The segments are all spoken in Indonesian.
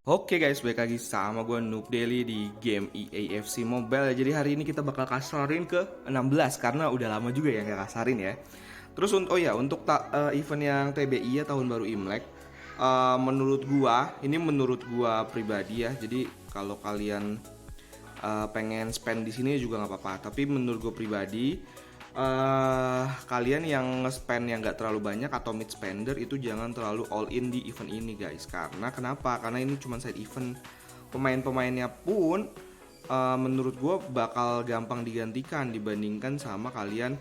Oke guys, balik lagi sama gue Noob Daily di game EAFC Mobile. Jadi hari ini kita bakal kasarin ke 16 karena udah lama juga ya nggak kasarin ya. Terus untuk event yang TBI ya, tahun baru Imlek. Menurut gua pribadi ya. Jadi kalau kalian pengen spend di sini juga nggak apa-apa. Tapi menurut gue pribadi, kalian yang nge-spend yang nggak terlalu banyak atau mid spender itu jangan terlalu all in di event ini guys. Karena kenapa? Karena ini cuma side event. Pemain-pemainnya pun menurut gue bakal gampang digantikan dibandingkan sama kalian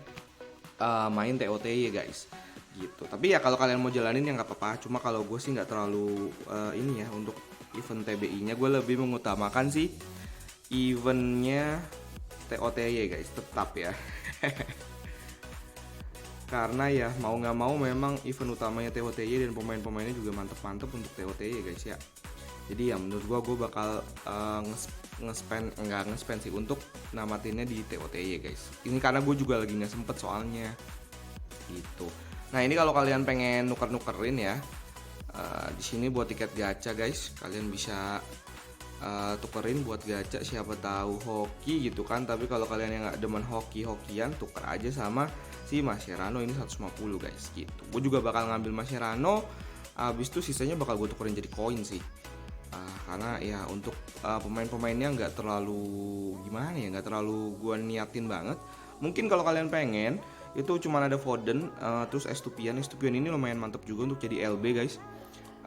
main TOTY guys gitu. Tapi ya kalau kalian mau jalanin ya nggak apa-apa. Cuma kalau gue sih nggak terlalu ini ya, untuk event TBI-nya gue lebih mengutamakan sih eventnya TOTY guys, tetap ya. Karena ya mau nggak mau memang event utamanya TOTY dan pemain-pemainnya juga mantep-mantep untuk TOTY guys ya. Jadi ya menurut gue bakal nge-spend sih untuk namatinnya di TOTY guys. Ini karena gue juga lagi nggak sempet soalnya gitu. Nah ini kalau kalian pengen nuker-nukerin ya, di sini buat tiket gacha guys, kalian bisa tukerin buat gacha, siapa tahu hoki gitu kan. Tapi kalau kalian yang nggak demen hoki-hokian, tuker aja sama si Mascherano ini 150 guys gitu. Gue juga bakal ngambil Mascherano, habis itu sisanya bakal gue tukerin jadi koin sih. Karena ya untuk pemain-pemainnya nggak terlalu gimana ya, nggak terlalu gue niatin banget. Mungkin kalau kalian pengen itu cuma ada Foden, terus Estupian ini lumayan mantep juga untuk jadi LB guys.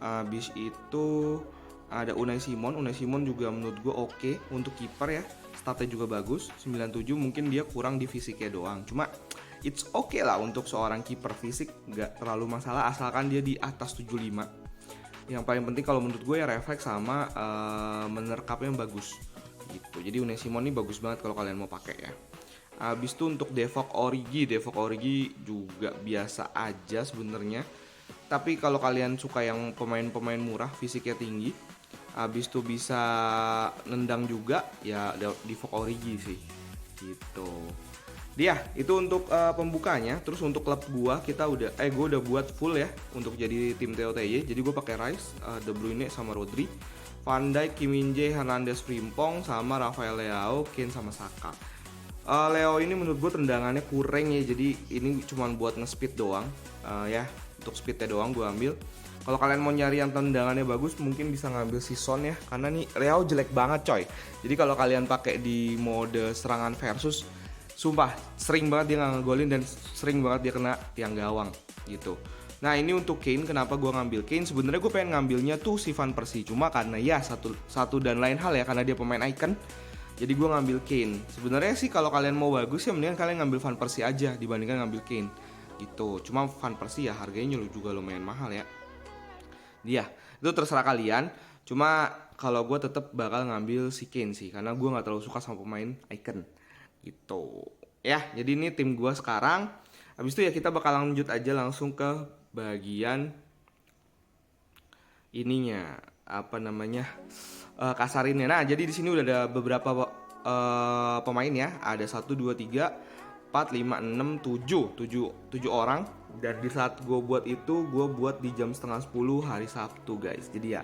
Habis itu ada Unai Simon juga menurut gue oke untuk kiper ya, statnya juga bagus 97. Mungkin dia kurang di fisiknya doang, cuma it's okay lah untuk seorang kiper, fisik nggak terlalu masalah asalkan dia di atas 75. Yang paling penting kalau menurut gue ya refleks sama menerkapnya yang bagus gitu. Jadi Unai Simon ini bagus banget kalau kalian mau pakai ya. Habis itu untuk Devok Origi juga biasa aja sebenarnya. Tapi kalau kalian suka yang pemain-pemain murah, fisiknya tinggi, habis itu bisa nendang juga, ya Devok Origi sih gitu. Dia itu untuk pembukanya. Terus untuk klub gue udah buat full ya untuk jadi tim TOTY. Jadi gue pakai Rice, De Bruyne sama Rodri, Van Dijk, Kim Min-jae, Hernandez, Frimpong sama Rafael Leao, Kane sama Saka. Leo ini menurut gue tendangannya kurang ya, jadi ini cuma buat nge-speed doang ya, untuk speednya doang gue ambil. Kalau kalian mau nyari yang tendangannya bagus mungkin bisa ngambil si Son ya, karena nih Leo jelek banget coy. Jadi kalau kalian pakai di mode serangan versus, sumpah sering banget dia nggak ngegolin dan sering banget dia kena tiang gawang gitu. Nah ini untuk Kane, kenapa gue ngambil Kane? Sebenarnya gue pengen ngambilnya tuh si Van Persie, cuma karena ya satu dan lain hal ya, karena dia pemain icon. Jadi gue ngambil Kane. Sebenarnya sih kalau kalian mau bagus ya mendingan kalian ngambil Van Persie aja dibandingkan ngambil Kane gitu. Cuma Van Persie ya harganya juga lumayan mahal ya. Dia itu terserah kalian. Cuma kalau gue tetap bakal ngambil si Kane sih, karena gue nggak terlalu suka sama pemain icon gitu. Ya, jadi ini tim gue sekarang. Habis itu ya kita bakal lanjut aja langsung ke bagian ininya, apa namanya, kasarinnya. Nah jadi di sini udah ada beberapa pemain ya, ada 1 2 3 4 5 6 7 orang. Dan di saat gue buat itu, gue buat di jam setengah 10 hari Sabtu guys. Jadi ya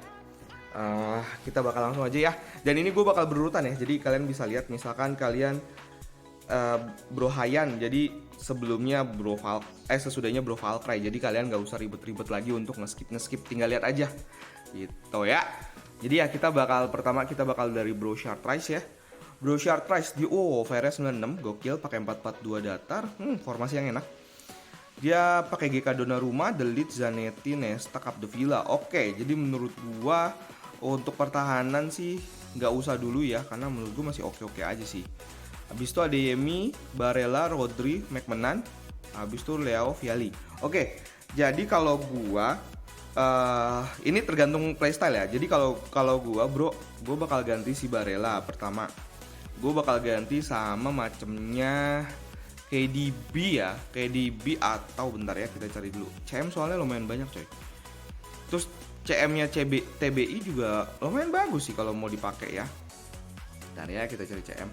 kita bakal langsung aja ya. Dan ini gue bakal berurutan ya, jadi kalian bisa lihat misalkan kalian Bro Hayan, jadi sebelumnya sesudahnya Bro Valkyrie. Jadi kalian nggak usah ribet-ribet lagi untuk ngeskip, tinggal lihat aja gitu ya. Jadi ya pertama kita bakal dari Bro Chartrice ya. Bro Chartrice di VRS 96 gokil, pakai 442 datar, formasi yang enak. Dia pakai GK Donnarumma, De Ligt, Zanetti, Nesta, Capdevila. Oke, jadi menurut gua untuk pertahanan sih nggak usah dulu ya, karena menurut gua masih oke aja sih. Habis itu ada Yemi, Barella, Rodri, McMahon. Habis itu Leo, Viali. Oke, jadi kalau gua ini tergantung playstyle ya. Jadi kalau gua bakal ganti si Barella pertama. Gua bakal ganti sama macemnya KDB ya, KDB atau bentar ya kita cari dulu. CM soalnya lumayan banyak coy. Terus CM-nya TBI juga lumayan bagus sih kalau mau dipakai ya. Bentar ya kita cari CM.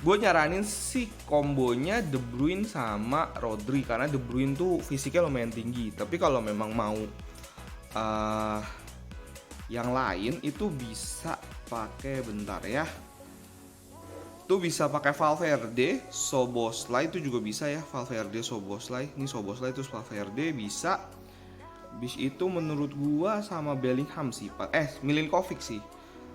Gue nyaranin sih kombonya De Bruyne sama Rodri, karena De Bruyne tuh fisiknya lumayan tinggi. Tapi kalau memang mau Yang lain itu bisa pakai, bentar ya, itu bisa pakai Valverde, Szoboszlai itu juga bisa ya, Valverde, Szoboszlai. Ini Szoboszlai terus Valverde bisa. Bis itu menurut gua sama Bellingham sih, Milinkovic sih.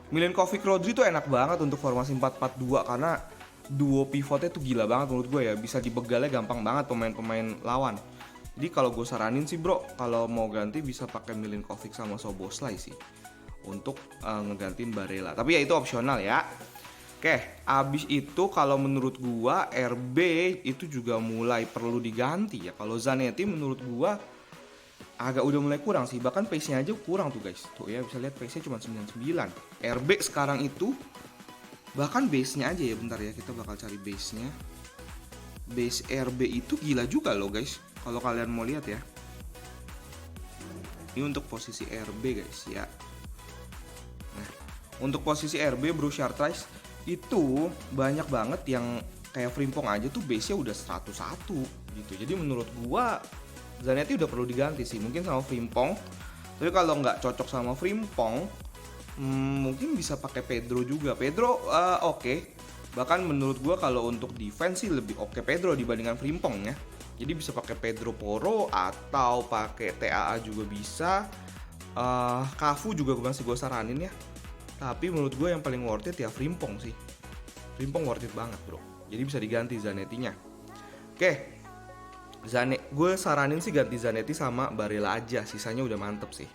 Milinkovic Rodri tuh enak banget untuk formasi 4-4-2 karena duo pivotnya tuh gila banget menurut gue ya, bisa dibegalnya gampang banget pemain-pemain lawan. Jadi kalau gue saranin sih bro, kalau mau ganti bisa pakai Milinkovic sama Szoboszlai sih untuk ngegantiin Barella. Tapi ya itu opsional ya. Oke, abis itu kalau menurut gua RB itu juga mulai perlu diganti ya. Kalau Zanetti menurut gua agak udah mulai kurang sih, bahkan pace-nya aja kurang tuh guys. Tuh ya bisa lihat pace-nya cuma 99. RB sekarang itu bahkan base-nya aja ya, bentar ya, kita bakal cari base-nya. Base RB itu gila juga loh guys, kalau kalian mau lihat ya. Ini untuk posisi RB guys ya. Nah, untuk posisi RB Borussia Dortmund itu banyak banget yang kayak Frimpong aja tuh base-nya udah 101 gitu. Jadi menurut gua Zanetti udah perlu diganti sih, mungkin sama Frimpong. Tapi kalau nggak cocok sama Frimpong, mungkin bisa pakai Pedro juga. Pedro oke. Bahkan menurut gua kalau untuk defense sih lebih oke Pedro dibandingkan Frimpong ya. Jadi bisa pakai Pedro Porro atau pakai TAA juga bisa. Cafu juga masih gue saranin ya. Tapi menurut gue yang paling worth it ya Frimpong sih. Frimpong worth it banget bro. Jadi bisa diganti Zanetti-nya. Oke, gue saranin sih ganti Zanetti sama Barella aja. Sisanya udah mantep sih.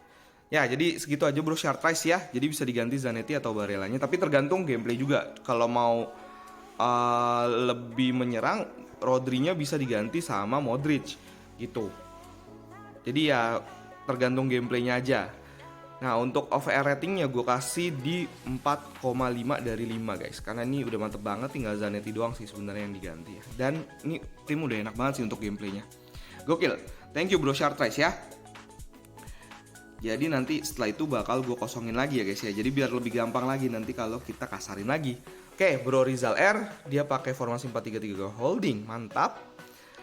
Ya jadi segitu aja bro share price ya. Jadi bisa diganti Zanetti atau Barellanya. Tapi tergantung gameplay juga. Kalau mau lebih menyerang, Rodrinya bisa diganti sama Modric gitu. Jadi ya tergantung gameplaynya aja. Nah untuk OVR ratingnya gue kasih di 4,5 dari 5 guys. Karena ini udah mantep banget, tinggal Zanetti doang sih sebenarnya yang diganti ya. Dan ini tim udah enak banget sih untuk gameplaynya. Gokil, thank you bro Shartrice ya. Jadi nanti setelah itu bakal gue kosongin lagi ya guys ya. Jadi biar lebih gampang lagi nanti kalau kita kasarin lagi. Oke, bro Rizal R, dia pakai formasi 4-3-3 holding, mantap.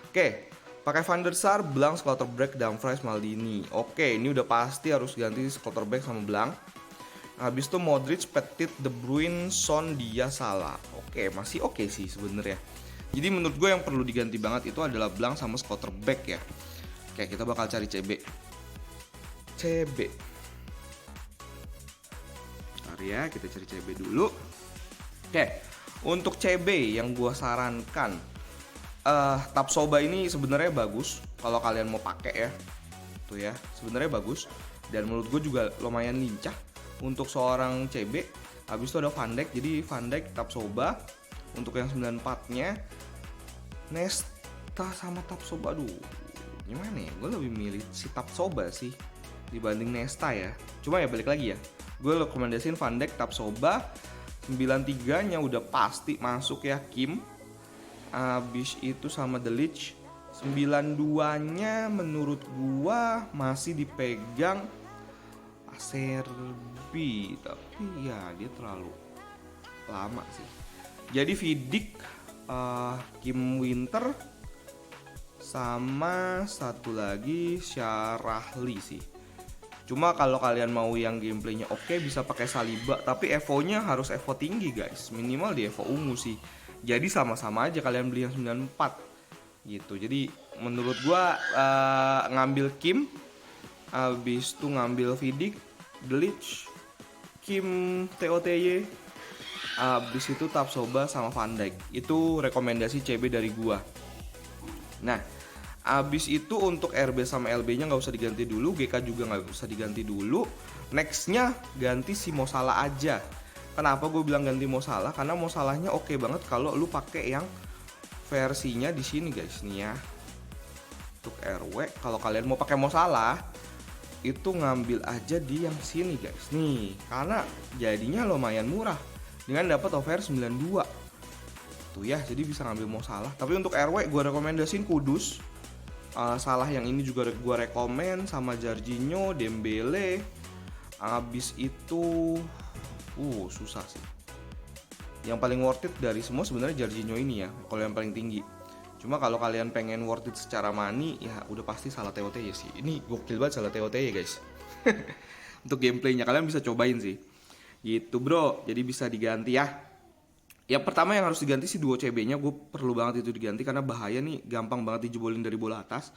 Oke, pakai Van der Sar, Blanc, Schlotterbeck, Dumfries, Maldini. Oke, ini udah pasti harus ganti Schlotterbeck sama Blanc. Habis itu Modric, Petit, De Bruyne, Son, dia Salah. Oke, masih oke sih sebenarnya. Jadi menurut gue yang perlu diganti banget itu adalah Blanc sama Schlotterbeck ya. Oke, kita bakal cari CB. Bentar ya, kita cari CB dulu. Oke, untuk CB yang gue sarankan, Tapsoba ini sebenarnya bagus kalau kalian mau pakai ya. Tuh ya, sebenarnya bagus dan menurut gue juga lumayan lincah untuk seorang CB. Habis itu ada Van Dijk, jadi Van Dijk, Tapsoba. Untuk yang 94-nya Nesta sama Tapsoba. Aduh, gimana ya? Gue lebih milih si Tapsoba sih dibanding Nesta ya. Cuma ya balik lagi ya, gue rekomendasiin Van Dijk, Tapsoba. 93-nya udah pasti masuk ya, Kim. Abis itu sama The Lich. 92-nya menurut gua masih dipegang Acerbi, tapi ya dia terlalu lama sih. Jadi Vidic, Kim Winter, sama satu lagi Syarahli sih. Cuma kalau kalian mau yang gameplaynya oke, bisa pakai Saliba, tapi Evo-nya harus Evo tinggi guys, minimal di Evo ungu sih. Jadi sama-sama aja kalian beli yang 94 gitu. Jadi menurut gua ngambil Kim, habis itu ngambil Vidic, The Lich, Kim, TOTY, habis itu Tapsoba sama Van Dijk. Itu rekomendasi CB dari gua. Nah, abis itu untuk RB sama LB-nya nggak usah diganti dulu, GK juga nggak usah diganti dulu. Nextnya ganti si Mo Salah aja. Kenapa gue bilang ganti Mo Salah? Karena Mo Salahnya oke banget kalau lu pakai yang versinya di sini guys nih ya. Untuk RW, kalau kalian mau pakai Mo Salah itu ngambil aja di yang sini guys nih, karena jadinya lumayan murah dengan dapat OVR 92 tuh ya. Jadi bisa ngambil Mo Salah. Tapi untuk RW gue rekomendasiin Kudus. Salah yang ini juga gue rekomen, sama Jorginho, Dembele. Abis itu susah sih. Yang paling worth it dari semua sebenarnya Jorginho ini ya, kalau yang paling tinggi. Cuma kalau kalian pengen worth it secara money ya udah pasti Salah TOT ya sih. Ini gokil banget Salah TOT ya guys. untuk gameplaynya. Kalian bisa cobain sih. Gitu bro, jadi bisa diganti ya. Yang pertama yang harus diganti sih duo CB-nya, gue perlu banget itu diganti karena bahaya nih, gampang banget dijebolin dari bola atas.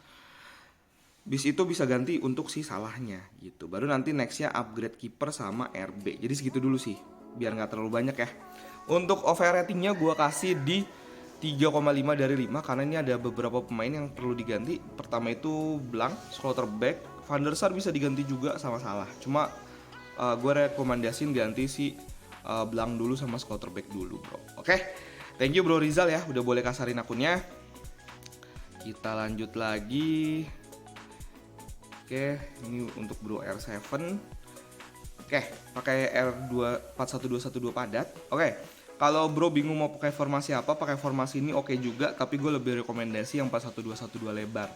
Bis itu bisa ganti untuk si salahnya gitu. Baru nanti nextnya upgrade kiper sama RB. Jadi segitu dulu sih, biar nggak terlalu banyak ya. Untuk overratingnya gue kasih di 3,5 dari 5 karena ini ada beberapa pemain yang perlu diganti. Pertama itu Blanc, Schlotterbeck, Van der Sar bisa diganti juga sama Salah. Cuma gue rekomendasiin ganti si Blanc dulu sama Schlotterbeck dulu bro. Oke, thank you bro Rizal ya, udah boleh kasarin akunnya. Kita lanjut lagi. Oke, ini untuk bro R7. Oke, pakai R2 41212 padat. Oke, kalau bro bingung mau pakai formasi apa, pakai formasi ini oke juga, tapi gue lebih rekomendasi yang 41212 lebar.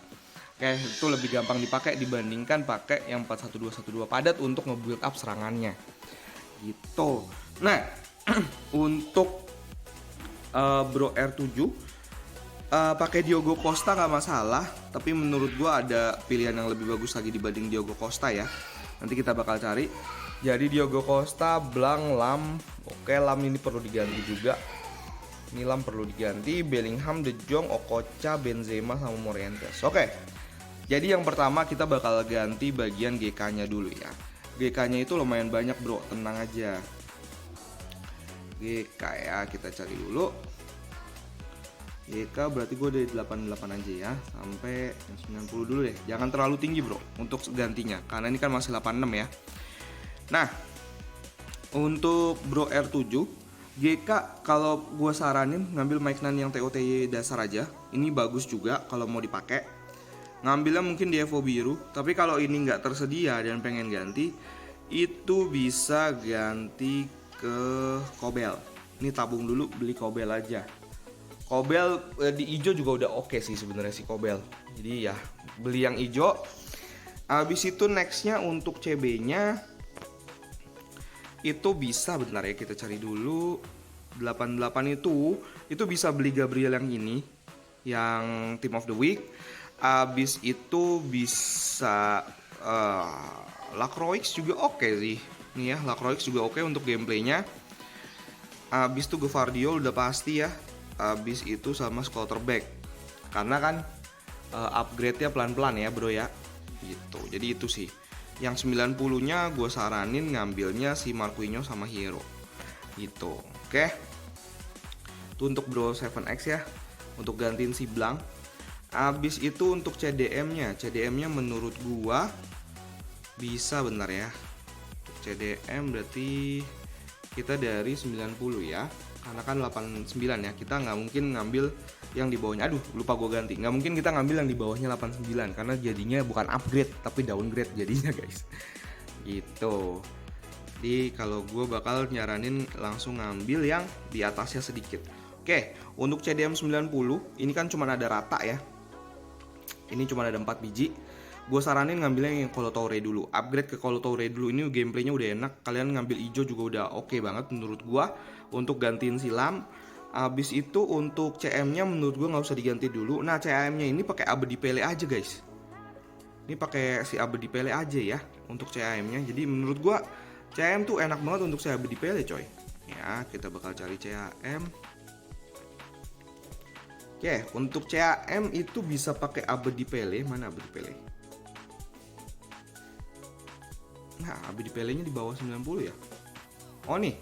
Oke, itu lebih gampang dipakai dibandingkan pakai yang 41212 padat untuk nge-build up serangannya. Gitu. Nah, untuk bro R7 pakai Diogo Costa nggak masalah, tapi menurut gua ada pilihan yang lebih bagus lagi dibanding Diogo Costa ya. Nanti kita bakal cari. Jadi Diogo Costa, Blanc, Lam. Oke, Lam ini perlu diganti juga. Ini Lam perlu diganti. Bellingham, De Jong, Okocha, Benzema sama Morientes. Oke. Jadi yang pertama kita bakal ganti bagian GK-nya dulu ya. GK-nya itu lumayan banyak bro, tenang aja. GK ya, kita cari dulu. GK berarti gue dari 88 aja ya, sampai 90 dulu deh. Jangan terlalu tinggi bro untuk gantinya, karena ini kan masih 86 ya. Nah, untuk bro R7 GK kalau gue saranin ngambil Maignan yang TOTY dasar aja. Ini bagus juga kalau mau dipakai. Ngambilnya mungkin di Evo biru, tapi kalau ini nggak tersedia dan pengen ganti, itu bisa ganti ke Kobel. Ini tabung dulu, beli Kobel aja. Kobel di hijau juga udah oke sih sebenarnya si Kobel. Jadi ya beli yang hijau. Habis itu nextnya untuk CB-nya itu bisa, bentar ya kita cari dulu. 88 itu bisa beli Gabriel yang ini, yang Team of the Week. Habis itu bisa Lacroix juga oke sih. Nih ya, Lacroix juga oke untuk gameplaynya. Habis itu Gvardiol udah pasti ya. Habis itu sama Schlotterbeck. Karena kan upgrade-nya pelan-pelan ya bro ya. Gitu. Jadi itu sih. Yang 90-nya gue saranin ngambilnya si Marquinhos sama Hierro. Gitu. Oke. Itu untuk bro 7X ya. Untuk gantiin si Blanc. Habis itu untuk CDM-nya. CDM-nya menurut gua bisa, bentar ya. Untuk CDM berarti kita dari 90 ya. Karena kan 89 ya, kita nggak mungkin ngambil yang di bawahnya. Aduh, lupa gue ganti. Nggak mungkin kita ngambil yang di bawahnya 89 karena jadinya bukan upgrade tapi downgrade jadinya guys. Gitu. Jadi kalau gue bakal nyaranin langsung ngambil yang di atasnya sedikit. Oke, untuk CDM 90 ini kan cuma ada rata ya. Ini cuma ada 4 biji. Gue saranin ngambilnya yang Kolo Toure dulu. Upgrade ke Kolo Toure dulu, ini gameplaynya udah enak. Kalian ngambil hijau juga udah oke banget menurut gue untuk gantiin silam. Abis itu untuk CM-nya menurut gue nggak usah diganti dulu. Nah CM-nya ini pakai Abedi Pele aja guys. Ini pakai si Abedi Pele aja ya untuk CM-nya. Jadi menurut gue CM tuh enak banget untuk si Abedi Pele coy. Ya kita bakal cari CM. Oke, untuk CAM itu bisa pakai Abedi Pele. Mana Abedi Pele? Nah, Abedi Pele-nya di bawah 90 ya. Oh nih.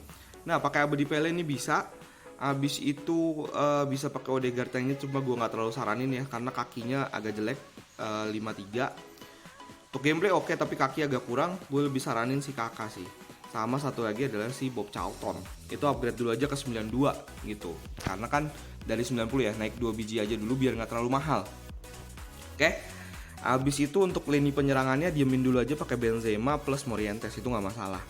Nah, pakai Abedi Pele ini bisa. Habis itu bisa pakai Odegaard tanknya, cuma gue nggak terlalu saranin ya karena kakinya agak jelek 53. Untuk gameplay oke, tapi kaki agak kurang. Gue lebih saranin si Kakak sih. Sama satu lagi adalah si Bob Charlton. Itu upgrade dulu aja ke 92 gitu. Karena kan dari 90 ya, naik 2 biji aja dulu biar nggak terlalu mahal. Oke. Abis itu untuk lini penyerangannya diemin dulu aja pakai Benzema plus Morientes, itu nggak masalah.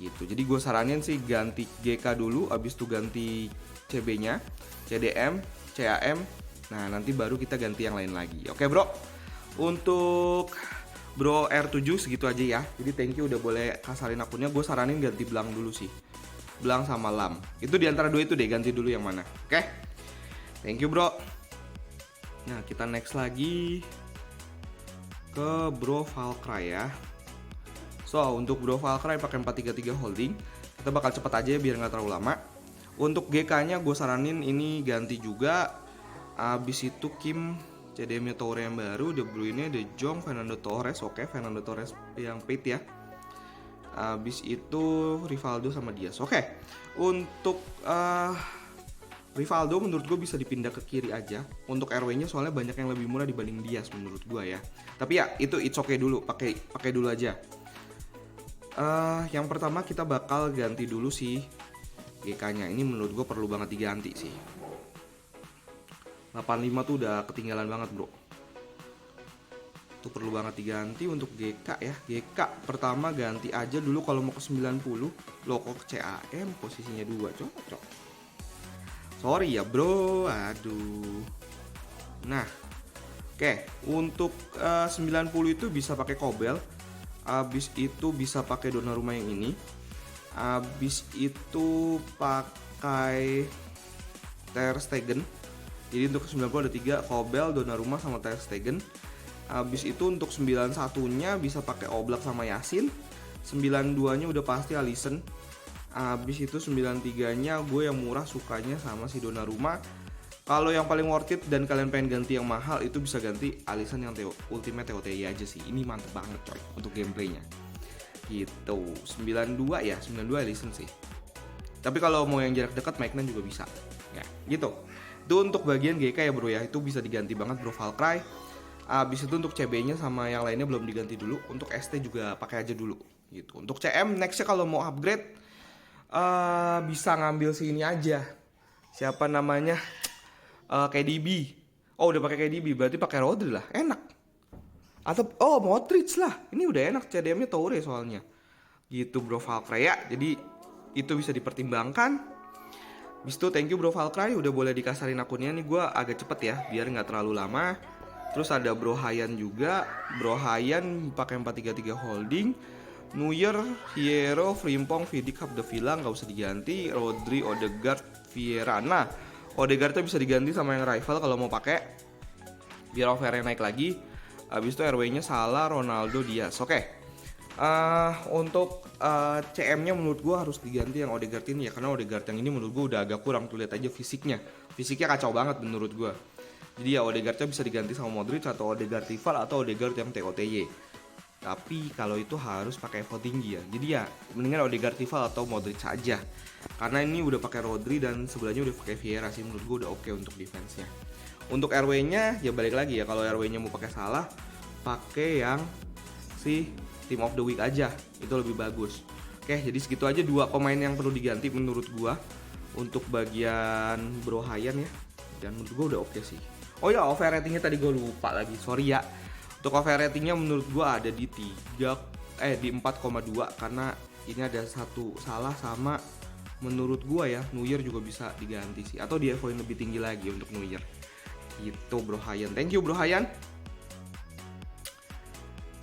Gitu. Jadi gue saranin sih ganti GK dulu, abis itu ganti CB-nya, CDM, CAM. Nah, nanti baru kita ganti yang lain lagi. Oke, bro. Untuk bro R7 segitu aja ya. Jadi thank you udah boleh kasarin akunnya. Gue saranin ganti Blanc dulu sih. Blanc sama Lam. Itu diantara dua itu deh, ganti dulu yang mana. Oke. Thank you, bro. Nah, kita next lagi ke bro Valkyrie ya. So untuk Bro Valkyrie pakai 433 holding, kita bakal cepet aja ya biar nggak terlalu lama. Untuk GK nya gue saranin ini ganti juga. Abis itu Kim, CDM-nya Toure yang baru, De Bruyne, De Jong, Fernando Torres. Oke, Fernando Torres yang paid ya. Abis itu Rivaldo sama Diaz. Oke, untuk Rivaldo menurut gue bisa dipindah ke kiri aja. Untuk RW-nya soalnya banyak yang lebih murah dibanding Diaz menurut gue ya. Tapi ya itu it's okay dulu, pakai dulu aja. Yang pertama kita bakal ganti dulu si GK-nya. Ini menurut gue perlu banget diganti sih. 85 tuh udah ketinggalan banget bro. Tuh perlu banget diganti untuk GK ya. GK pertama ganti aja dulu kalau mau ke 90. Loh kok ke CAM posisinya 2 cocok. Sorry ya bro, aduh. Nah, oke, untuk 90 itu bisa pakai Kobel. Abis itu bisa pakai Donnarumma yang ini. Abis itu pakai Ter Stegen. Jadi untuk 90 ada 3, Kobel, Donnarumma sama Ter Stegen. Abis itu untuk 91-nya bisa pakai Oblak sama Yasin. 92-nya udah pasti Alisson. Abis itu 93-nya gue yang murah sukanya sama si Donnarumma. Kalau yang paling worth it dan kalian pengen ganti yang mahal itu bisa ganti Alisson yang Ultimate TOTY aja sih. Ini mantep banget coy untuk gameplaynya. Gitu. 92 ya, 92 Alisson sih. Tapi kalau mau yang jarak dekat Maignan juga bisa. Ya, gitu. Itu untuk bagian GK ya bro ya. Itu bisa diganti banget Bro Valkyrie. Abis itu untuk CB-nya sama yang lainnya belum diganti dulu. Untuk ST juga pakai aja dulu gitu. Untuk CM nextnya kalau mau upgrade bisa ngambil si ini aja. Siapa namanya? KDB. Oh udah pakai KDB, berarti pakai Rodri lah, enak. Atau Modric lah. Ini udah enak, CDM-nya Toure soalnya. Gitu Bro Valkyrie ya. Jadi itu bisa dipertimbangkan. Bis itu thank you Bro Valkyrie udah boleh dikasarin akunnya nih, gue agak cepet ya biar nggak terlalu lama. Terus ada Bro Hayan juga. Bro Hayan pakai 433 holding. Neuer, Hierro, Frimpong, Vidic, Capdevila nggak usah diganti. Rodri, Odegaard, Vieira. Nah, Odegaardnya bisa diganti sama yang rival kalau mau pakai biar overnya naik lagi. Habis itu RW-nya Salah, Ronaldo, Diaz. Oke. Untuk CM-nya menurut gue harus diganti yang Odegaard ini ya, karena Odegaard yang ini menurut gue udah agak kurang tuh, lihat aja fisiknya. Fisiknya kacau banget menurut gue. Jadi ya Odegaardnya bisa diganti sama Modric atau Odegaard rival atau Odegaard yang TOTY. Tapi kalau itu harus pakai Evo tinggi ya. Jadi ya mendingan Odegaard rival atau Modric saja. Karena ini udah pakai Rodri dan sebelahnya udah pakai Vieira sih, menurut gue udah oke untuk defense-nya. Untuk RW-nya ya balik lagi ya, kalau RW-nya mau pakai Salah, pakai yang si Team of the Week aja. Itu lebih bagus. Oke, jadi segitu aja 2 pemain yang perlu diganti menurut gue untuk bagian Bro Hayan ya. Dan menurut gue udah oke sih. Oh ya, overratingnya tadi gue lupa lagi. Sorry ya. Untuk overratingnya menurut gue ada di 4,2 karena ini ada satu salah sama menurut gue ya. Neuer juga bisa diganti sih atau di evoin lebih tinggi lagi untuk Neuer. Gitu Bro Hayan. Thank you Bro Hayan.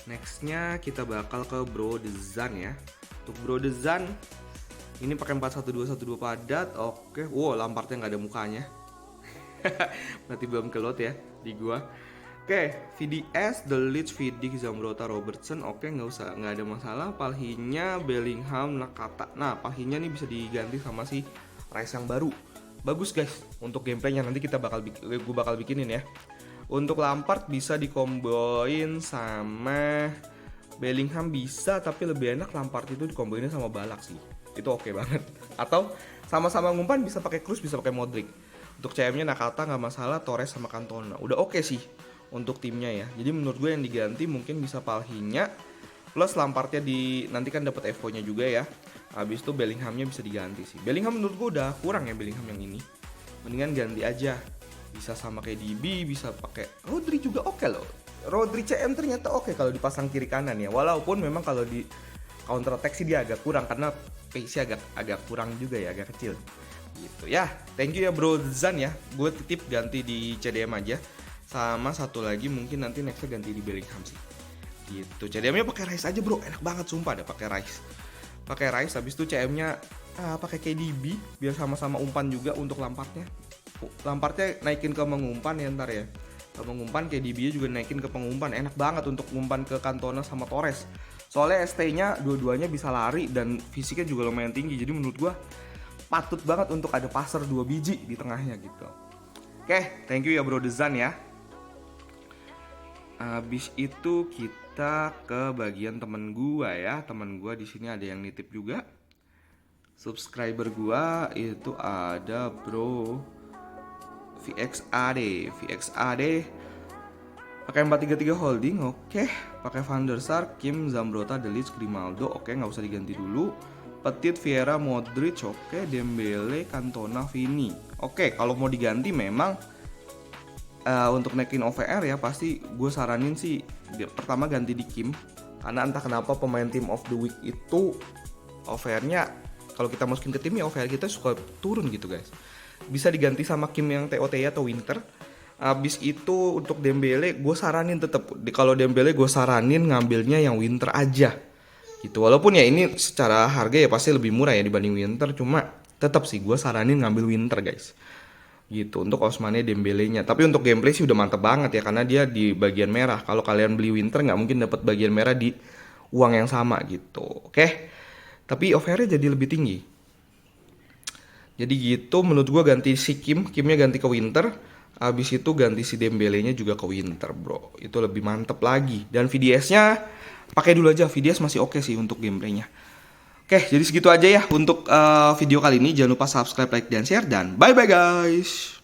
Nextnya kita bakal ke Bro Dezan ya. Untuk Bro Dezan ini pakai 4-1-2-1-2 padat. Oke, wow Lampardnya nggak ada mukanya. Berarti belum keload ya di gua. Oke, VDS, The Leeds, Vidic, Zambrota, Robertson. Oke, nggak ada masalah. Palhinya, Bellingham, Nakata. Nah, Palhinya nih bisa diganti sama si Rice yang baru. Bagus guys untuk gameplaynya, nanti gue bakal bikinin ya. Untuk Lampard bisa dikomboin sama Bellingham bisa, tapi lebih enak Lampard itu dikomboinnya sama Balak sih. Itu oke banget. Atau sama-sama ngumpan bisa pakai Kroos, bisa pakai Modric. Untuk CM-nya Nakata nggak masalah, Torres sama Cantona. Udah oke sih untuk timnya ya. Jadi menurut gue yang diganti mungkin bisa Palhinya plus Lampardnya nanti kan dapat Evo-nya juga ya. Habis itu Bellinghamnya bisa diganti sih. Bellingham menurut gue udah kurang ya Bellingham yang ini. Mendingan ganti aja. Bisa sama kayak DB, bisa pakai Rodri juga oke loh. Rodri CM ternyata oke kalau dipasang kiri kanan ya. Walaupun memang kalau di counter attack sih dia agak kurang karena pace-nya agak kurang juga ya, agak kecil. Gitu ya. Thank you ya Bro Zan ya. Gue titip ganti di CDM aja. Sama satu lagi mungkin nanti nextnya ganti di Bellingham sih. Gitu. CDM-nya pakai Rice aja bro, enak banget sumpah ada pakai Rice. Pakai Rice, habis itu CM-nya pakai KDB biar sama-sama umpan juga untuk Lampardnya. Lampardnya naikin ke mengumpan ya ntar ya. Ke mengumpan, KDB-nya juga naikin ke pengumpan. Enak banget untuk umpan ke Cantona sama Torres. Soalnya ST-nya dua-duanya bisa lari dan fisiknya juga lumayan tinggi. Jadi menurut gue patut banget untuk ada passer 2 biji di tengahnya gitu. Oke, thank you ya Bro Dezan ya. Habis itu kita ke bagian temen gua ya. Temen gua di sini ada yang nitip juga. Subscriber gua itu ada Bro VXAD pakai 433 holding, oke. Pakai Van der Sar, Kim, Zambrota, Delic, Grimaldo, oke, nggak usah diganti dulu. Petit, Vieira, Modric, oke. Dembele, Cantona, Vini, oke. Kalau mau diganti memang untuk naikin OVR ya pasti gue saranin sih pertama ganti di Kim, karena entah kenapa pemain team of the week itu OVR-nya kalau kita masukin ke tim ya OVR kita suka turun gitu guys. Bisa diganti sama Kim yang TOT atau Winter. Abis itu untuk Dembele gue saranin tetap, kalau Dembele gue saranin ngambilnya yang Winter aja gitu. Walaupun ya ini secara harga ya pasti lebih murah ya dibanding Winter, cuma tetap sih gue saranin ngambil Winter guys gitu untuk Ousmane Dembele-nya. Tapi untuk gameplay sih udah mantep banget ya karena dia di bagian merah. Kalau kalian beli Winter nggak mungkin dapat bagian merah di uang yang sama gitu. Oke. Tapi OVR-nya jadi lebih tinggi. Jadi gitu menurut gua ganti si Kimnya ganti ke Winter. Abis itu ganti si Dembele-nya juga ke Winter, bro. Itu lebih mantep lagi. Dan VDS-nya pakai dulu aja. VDS masih oke sih untuk gameplaynya. Oke, jadi segitu aja ya untuk video kali ini. Jangan lupa subscribe, like, dan share. Dan bye-bye guys.